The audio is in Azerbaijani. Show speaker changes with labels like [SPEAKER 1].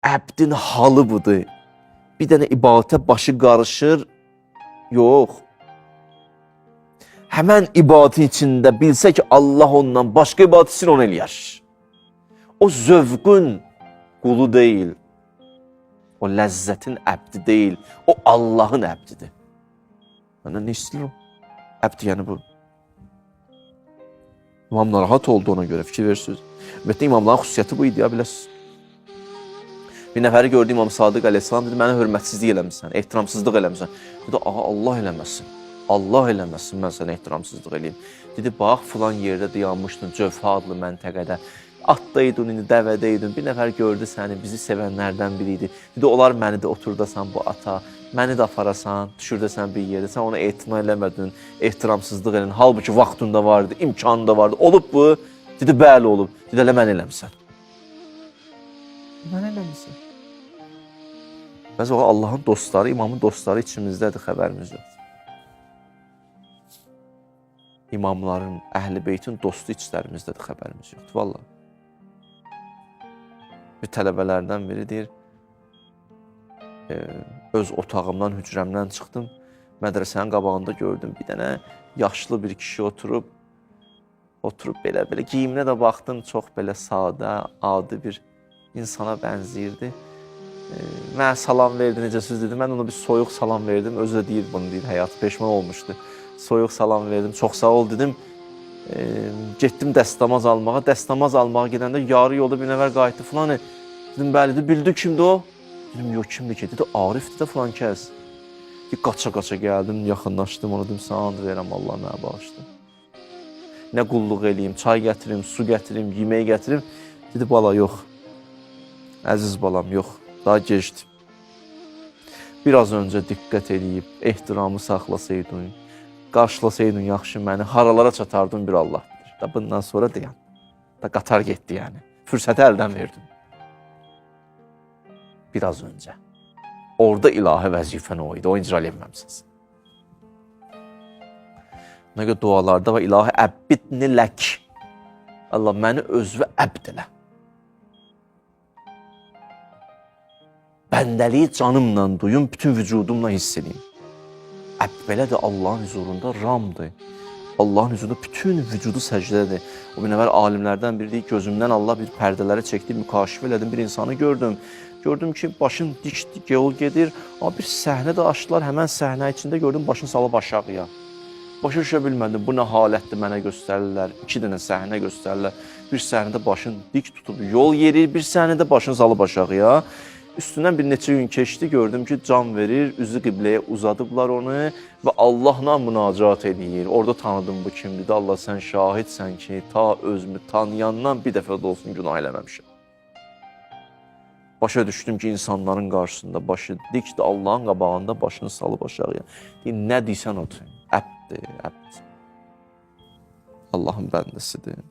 [SPEAKER 1] əbdin halı budur. Bir dənə ibadətə başı qarışır, yox. Həmən ibadətin içində bilsə ki, Allah ondan başqa ibadətini onu eləyər. O zövqün qulu deyil, o ləzzətin əbdi deyil, o Allahın əbdidir. Məndən nə istəyir o? Əbdi yəni bu. İmam narahat oldu ona görə, fikir verirsiniz. Ümumiyyətlə, imamların xüsusiyyəti bu idi, ya biləsiniz. Bir nəfəri gördü İmam Sadiq əleyhissalam, dedi, mənə hörmətsizlik eləmişsən, ehtiramsızlıq eləmişsən. Dedi, ağa, Allah eləməsin. Allah eləməsin, mən sənə ehtiramsızlıq eləyim. Dedi, bax, filan yerdə dayanmışdın, Cövhə adlı məntəqədə. Atdaydın, indi dəvədəydin. Bir nəfər gördü səni, bizi sevənlərdən biri idi. Dedi, olar məni də oturdasan bu ata, məni də aparasan, düşürdəsən bir yerdə. Sən ona etina eləmədin, ehtiramsızlıq elin. Halbuki vaxtında vardı, imkanı da vardı. Olub bu? Dedi, bəli olub. Dedi, elə mən eləmişsən. Mən eləmişsən. Bəzi o Allahın dostları, imamın dostları içimizdədir, xəbərimiz yoxdur. İmamların, əhl-i beytin dostu içlərimіздədir, xəbərimiz yoxdur, vallahi. Bir tələbələrdən biri deyir, öz otağımdan, hücrəmdən çıxdım, mədrəsənin qabağında gördüm, bir dənə yaşlı bir kişi oturub belə giyiminə də baxdım, çox belə sadə, adi bir insana bənziyirdi. Mənə salam verdi, necəsiz dedi, mən ona bir soyuq salam verdim, özü də deyir bunu, deyir, həyatı peşman olmuşdu. Soyuq salam verdim, çox sağ ol dedim. Getdim dəstəmaz almağa gedəndə yarı yolda bir nəfər qayıtdı filan. Dedim, bəli, bildi kimdir o? Dedim, yox, kimdir ki? Dedi, Arifdir də filan kəs. Qaça-qaça gəldim, yaxınlaşdım, ona dedim, sən and verirəm, Allah mənə bağışdı. Nə qulluq eləyim, çay gətirim, su gətirim, yemək gətirim. Dedi, bala, yox, əziz balam, yox, daha gecdir. Biraz öncə diqqət eləyib, ehtiramı saxlasaydın, qarşılasaydın yaxşı məni, haralara çatardın bir Allah bilir. Da bundan sonra deyəm. Da qatar getdi yəni. Fürsəti əldən verdim. Biraz öncə. Orada ilahi vəzifən o idi, o icra eləməmsiniz. Ona görə dualarda və ilahi əbbidni lək. Allah məni özvə əbd elə. Bəndəliyi canımla duyum, bütün vücudumla hiss edeyim. Əbd belədir, Allahın huzurunda ramdır. Allahın huzurunda bütün vücudu səcdədir. O bir nəfər alimlərdən biri deyir, gözümdən Allah bir pərdələri çəkdi, mükaşifə elədim, bir insanı gördüm. Gördüm ki, başın dik yol gedir, amma bir səhnə də açdılar, həmən səhnə içində gördüm, başını salıb aşağıya. Başa düşə bilmədim, bu nə halətdir mənə göstərirlər, 2 dənə səhnə göstərirlər. Bir səhnədə başını dik tutub yol yerir, bir səhnədə başını salıb aşağıya. Üstündən bir neçə gün keçdi, gördüm ki, can verir, üzü qibləyə uzadıblar onu və Allahla münacat edir. Orada tanıdım bu kimdir, Allah sən şahidsən ki, ta özümü tanıyandan bir dəfə də olsun günah eləməmişəm. Başa düşdüm ki, insanların qarşısında başı dikdir, Allahın qabağında başını salıb aşağıya. Nə deysən otur, əbddir, əbd. Allahın bəndəsidir.